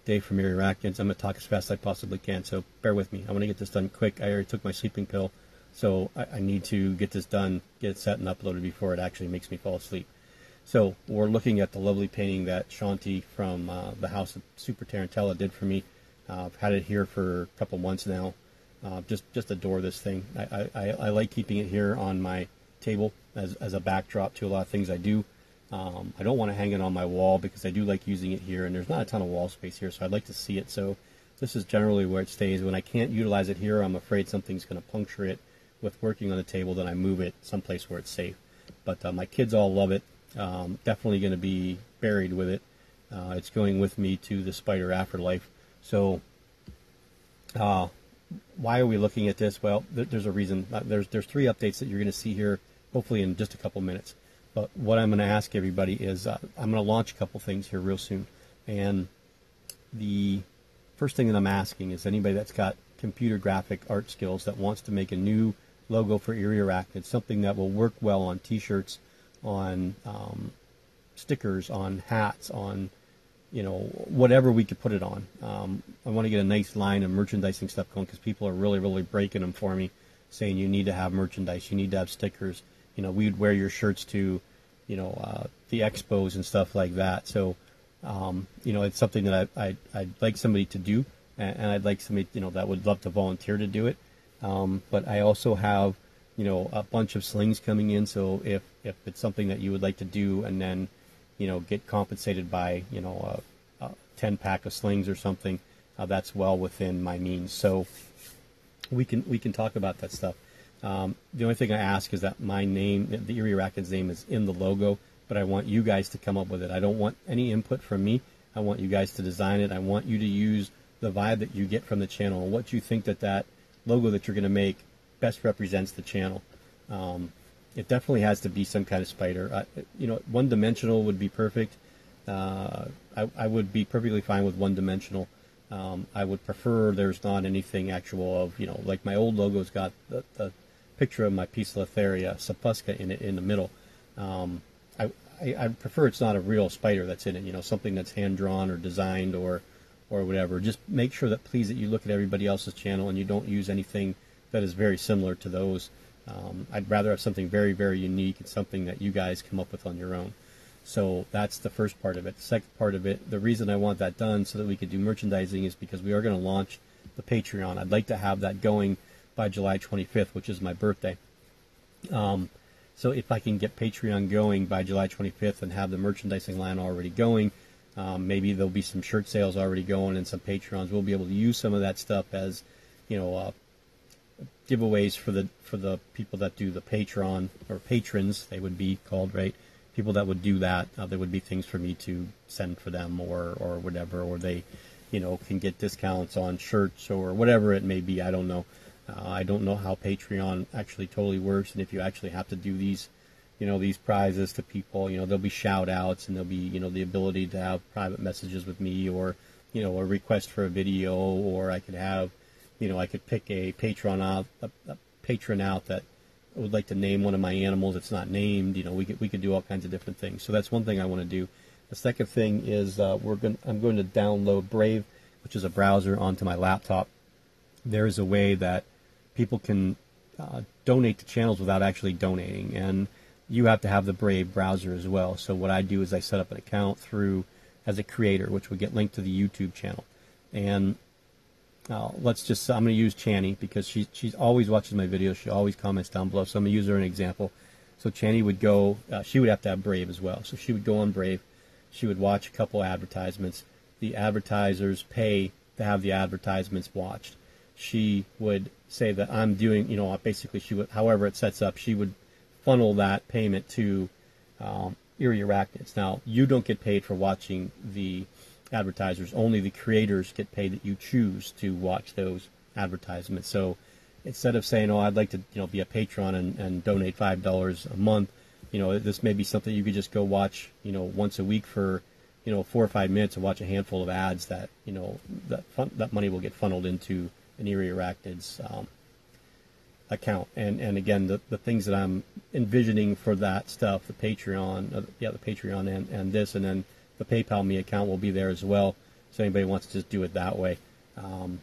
Dave from Erie Arachnids. I'm going to talk as fast as I possibly can, so bear with me. I want to get this done quick. I already took my sleeping pill, so I need to get this done, get it set and uploaded before it actually makes me fall asleep. So we're looking at the lovely painting that Shanti from the House of Super Tarantula did for me. I've had it here for a couple months now. Just adore this thing. I like keeping it here on my table as a backdrop to a lot of things I do. I don't want to hang it on my wall because I do like using it here, and there's not a ton of wall space here, so I'd like to see it. So this is generally where it stays. When I can't utilize it here, I'm afraid something's going to puncture it with working on the table, then I move it someplace where it's safe. But my kids all love it. Definitely going to be buried with it. It's going with me to the spider afterlife. So why are we looking at this? Well, there's a reason. There's three updates that you're going to see here, hopefully in just a couple minutes. But what I'm going to ask everybody is I'm going to launch a couple things here real soon. And the first thing that I'm asking is anybody that's got computer graphic art skills that wants to make a new logo for Erie Arachnids, something that will work well on t-shirts, on stickers, on hats, on whatever we could put it on. I want to get a nice line of merchandising stuff going because people are really breaking them for me, saying you need to have merchandise, you need to have stickers. We'd wear your shirts to, the expos and stuff like that. So, it's something that I'd like somebody to do, and I'd like somebody, that would love to volunteer to do it. But I also have, a bunch of slings coming in. So if it's something that you would like to do and then, get compensated by, a 10-pack of slings or something, that's well within my means. So we can talk about that stuff. The only thing I ask is that my name, the Erie Arachnids name, is in the logo, but I want you guys to come up with it. I don't want any input from me. I want you guys to design it. I want you to use the vibe that you get from the channel and what you think that logo that you're going to make best represents the channel. It definitely has to be some kind of spider. One-dimensional would be perfect. I would be perfectly fine with one-dimensional. I would prefer there's not anything actual of, like my old logo's got the picture of my Poecilotheria sapusca in it in the middle. I prefer it's not a real spider that's in it, something that's hand-drawn or designed or whatever. Just make sure that, please, that you look at everybody else's channel and you don't use anything that is very similar to those. I'd rather have something very unique and something that you guys come up with on your own. So that's the first part of it. The second part of it, the reason I want that done so that we could do merchandising is because we are going to launch the Patreon. I'd like to have that going by July 25th, which is my birthday. So if I can get Patreon going by July 25th and have the merchandising line already going, maybe there'll be some shirt sales already going and some Patreons. We'll be able to use some of that stuff as, giveaways for the people that do the Patreon, or patrons, they would be called, right? People that would do that, there would be things for me to send for them or whatever, or they, can get discounts on shirts or whatever it may be. I don't know. I don't know how Patreon actually totally works, and if you actually have to do these, these prizes to people, there'll be shout outs and there'll be, the ability to have private messages with me or, a request for a video, or I could have, I could pick a patron out that would like to name one of my animals that's not named. We could do all kinds of different things. So that's one thing I want to do. The second thing is I'm going to download Brave, which is a browser, onto my laptop. There is a way that people can donate to channels without actually donating, and you have to have the Brave browser as well. So what I do is I set up an account as a creator, which would get linked to the YouTube channel. And I'm going to use Channy because she's always watches my videos. She always comments down below. So I'm going to use her as an example. So Channy would go, she would have to have Brave as well. So she would go on Brave. She would watch a couple advertisements. The advertisers pay to have the advertisements watched. She would say that I'm doing, basically she would, however it sets up, she would funnel that payment to Erie Arachnids. Now, you don't get paid for watching the advertisers. Only the creators get paid that you choose to watch those advertisements. So instead of saying, I'd like to be a patron and donate $5 a month, this may be something you could just go watch once a week for 4 or 5 minutes and watch a handful of ads that that money will get funneled into an Erie Arachnids account. And again, the things that I'm envisioning for that stuff, the Patreon, the Patreon and this, and then the PayPal me account will be there as well. So anybody wants to just do it that way. And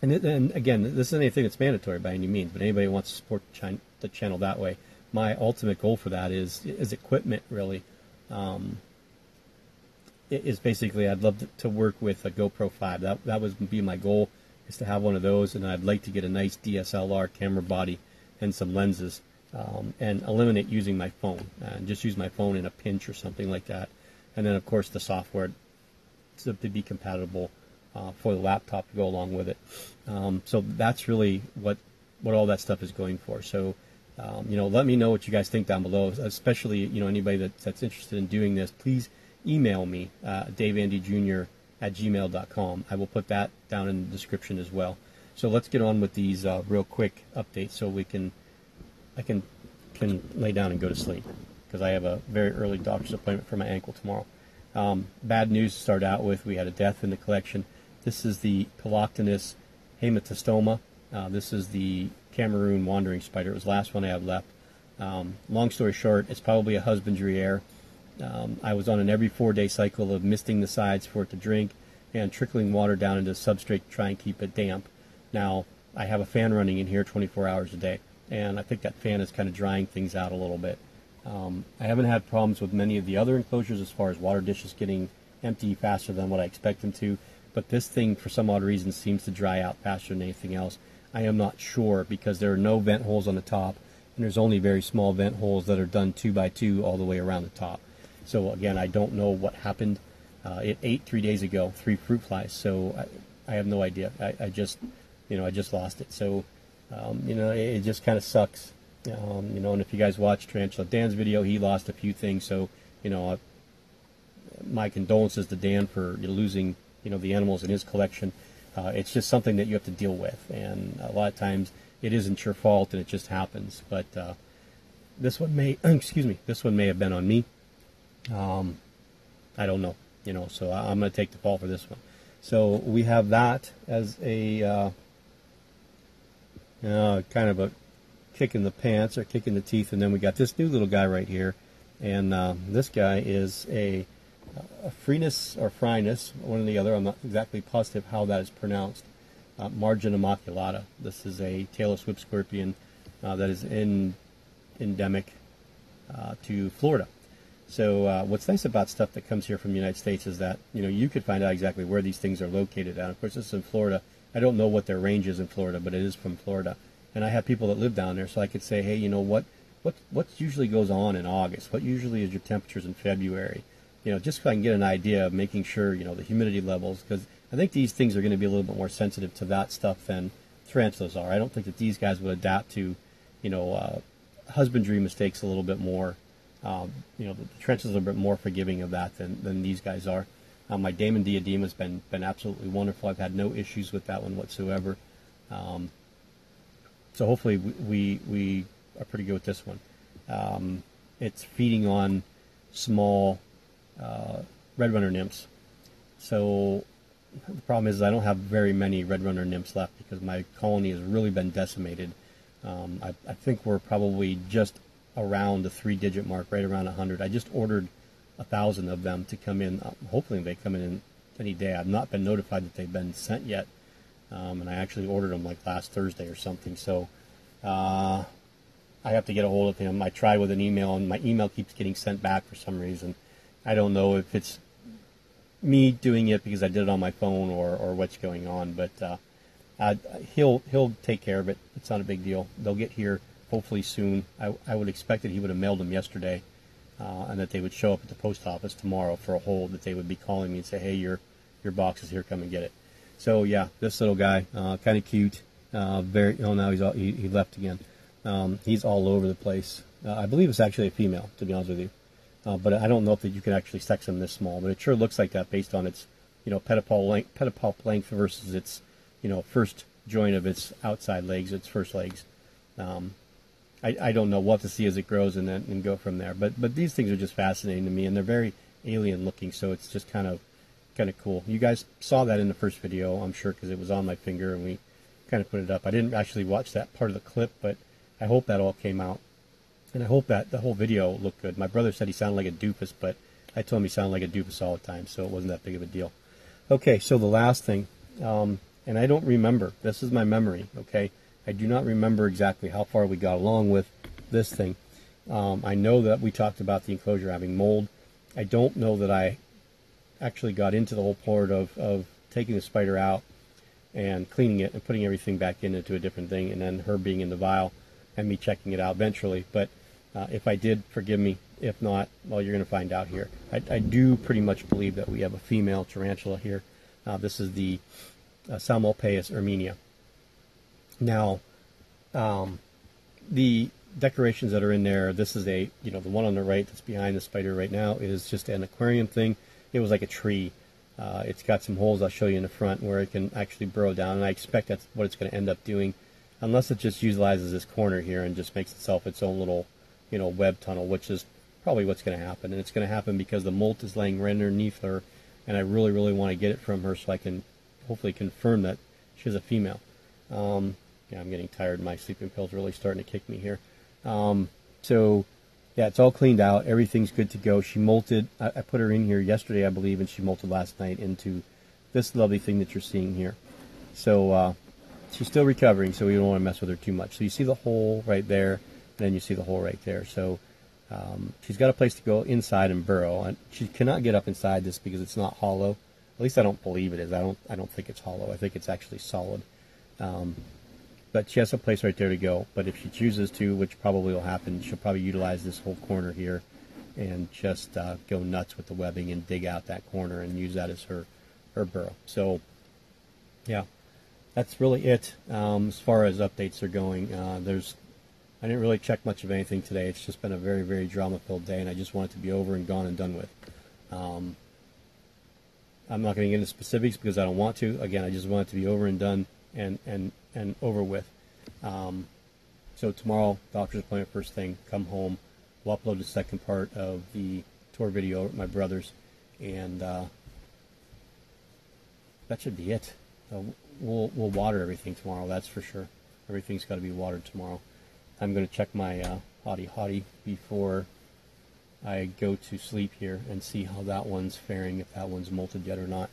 again, this isn't anything that's mandatory by any means, but anybody who wants to support the channel that way. My ultimate goal for that is equipment, really. It is basically, I'd love to work with a GoPro 5. That would be my goal, is to have one of those, and I'd like to get a nice DSLR camera body and some lenses, and eliminate using my phone, and just use my phone in a pinch or something like that. And then, of course, the software to be compatible for the laptop to go along with it. So that's really what all that stuff is going for. So, let me know what you guys think down below, especially, anybody that's interested in doing this. Please email me, daveandyjr@gmail.com. I will put that down in the description as well. So let's get on with these real quick updates, so I can lay down and go to sleep, because I have a very early doctor's appointment for my ankle tomorrow. Bad news to start out with: we had a death in the collection. This is the Coloctinus hematostoma. This is the Cameroon wandering spider. It was the last one I have left. Long story short, it's probably a husbandry error. I was on an every 4-day cycle of misting the sides for it to drink and trickling water down into the substrate to try and keep it damp. Now, I have a fan running in here 24 hours a day, and I think that fan is kind of drying things out a little bit. I haven't had problems with many of the other enclosures as far as water dishes getting empty faster than what I expect them to, but this thing, for some odd reason, seems to dry out faster than anything else. I am not sure, because there are no vent holes on the top, and there's only very small vent holes that are done 2 by 2 all the way around the top. So again, I don't know what happened. It ate 3 days ago, 3 fruit flies, so I have no idea. I just lost it. So, it just kind of sucks. And if you guys watch Tarantula Dan's video, he lost a few things. So, my condolences to Dan for losing, the animals in his collection. It's just something that you have to deal with, and a lot of times it isn't your fault, and it just happens. But this one may, this one may have been on me. I don't know, so I'm going to take the fall for this one. So we have that as a kind of a kick in the pants or kick in the teeth, and then we got this new little guy right here, and this guy is a Phrynis or Phrynis, one or the other. I'm not exactly positive how that is pronounced. Margin immaculata. This is a tailless whip scorpion that is endemic to Florida. So what's nice about stuff that comes here from the United States is that, you could find out exactly where these things are located at. Of course, this is in Florida. I don't know what their range is in Florida, but it is from Florida. And I have people that live down there, so I could say, hey, what usually goes on in August? What usually is your temperatures in February? Just so I can get an idea of making sure, the humidity levels, because I think these things are going to be a little bit more sensitive to that stuff than tarantulas are. I don't think that these guys would adapt to, husbandry mistakes a little bit more. The tarantulas are a bit more forgiving of that than these guys are. My Damon diadema has been absolutely wonderful. I've had no issues with that one whatsoever. So hopefully we are pretty good with this one. It's feeding on small red runner nymphs. So the problem is I don't have very many red runner nymphs left, because my colony has really been decimated. I think we're probably just around the 3-digit mark, right around 100. I just ordered 1,000 of them to come in. Hopefully they come in any day. I've not been notified that they've been sent yet, and I actually ordered them like last Thursday or something. So I have to get a hold of him. I tried with an email, and my email keeps getting sent back for some reason. I don't know if it's me doing it because I did it on my phone or what's going on, but he'll take care of it. It's not a big deal. They'll get here hopefully soon. I would expect that he would have mailed them yesterday, and that they would show up at the post office tomorrow for a hold, that they would be calling me and say, hey, your box is here, come and get it. So yeah, this little guy, kind of cute. Now he left again. He's all over the place. I believe it's actually a female, to be honest with you. But I don't know if that you can actually sex them this small, but it sure looks like that based on its, pedipalp length versus its, first joint of its outside legs, its first legs. I don't know what to see as it grows and go from there. But these things are just fascinating to me, and they're very alien looking, so it's just kind of cool. You guys saw that in the first video, I'm sure, because it was on my finger and we kind of put it up. I didn't actually watch that part of the clip, but I hope that all came out. And I hope that the whole video looked good. My brother said he sounded like a doofus, but I told him he sounded like a doofus all the time, so it wasn't that big of a deal. Okay, so the last thing, and I don't remember. This is my memory, okay? I do not remember exactly how far we got along with this thing. I know that we talked about the enclosure having mold. I don't know that I actually got into the whole part of taking the spider out and cleaning it and putting everything back into a different thing, and then her being in the vial and me checking it out eventually. But if I did, forgive me. If not, well, you're going to find out here. I do pretty much believe that we have a female tarantula here. This is the Salmopaeus erminia. Now, the decorations that are in there, this is the one on the right that's behind the spider right now is just an aquarium thing. It was like a tree. It's got some holes I'll show you in the front where it can actually burrow down, and I expect that's what it's going to end up doing, unless it just utilizes this corner here and just makes itself its own little, web tunnel, which is probably what's going to happen. And it's going to happen because the molt is laying right underneath her, and I really, really want to get it from her so I can hopefully confirm that she's a female. Yeah, I'm getting tired. My sleeping pill's really starting to kick me here. So, yeah, it's all cleaned out. Everything's good to go. She molted. I put her in here yesterday, I believe, and she molted last night into this lovely thing that you're seeing here. So she's still recovering, so we don't want to mess with her too much. So you see the hole right there, and then you see the hole right there. So she's got a place to go inside and burrow. And she cannot get up inside this because it's not hollow. At least I don't believe it is. I don't think it's hollow. I think it's actually solid. But she has a place right there to go. But if she chooses to, which probably will happen, she'll probably utilize this whole corner here and just go nuts with the webbing and dig out that corner and use that as her burrow. So, yeah, that's really it as far as updates are going. I didn't really check much of anything today. It's just been a very, very drama-filled day, and I just want it to be over and gone and done with. I'm not going to get into specifics because I don't want to. Again, I just want it to be over and done and over with. So tomorrow, doctor's appointment first thing, come home. We'll upload the second part of the tour video at my brother's, and that should be it. We'll water everything tomorrow, that's for sure. Everything's got to be watered tomorrow. I'm going to check my hottie before I go to sleep here and see how that one's faring, if that one's molted yet or not.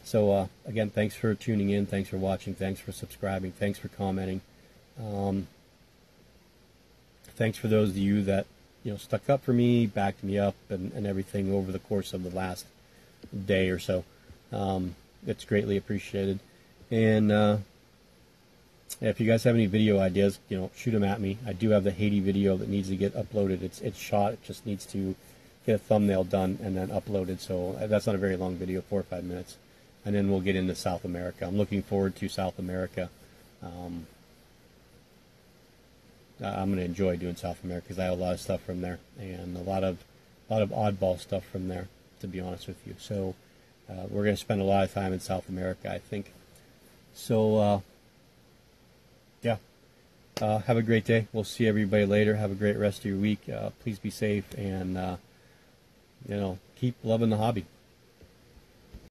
So again, thanks for tuning in, thanks for watching, thanks for subscribing, thanks for commenting. Thanks for those of you that stuck up for me, backed me up, and everything over the course of the last day or so. It's greatly appreciated. And if you guys have any video ideas, shoot them at me. I do have the Haiti video that needs to get uploaded. It's shot. It just needs to get a thumbnail done and then uploaded. So that's not a very long video, 4 or 5 minutes. And then we'll get into South America. I'm looking forward to South America. I'm going to enjoy doing South America because I have a lot of stuff from there and a lot of oddball stuff from there, to be honest with you. So we're going to spend a lot of time in South America, I think. So yeah, have a great day. We'll see everybody later. Have a great rest of your week. Please be safe and keep loving the hobby.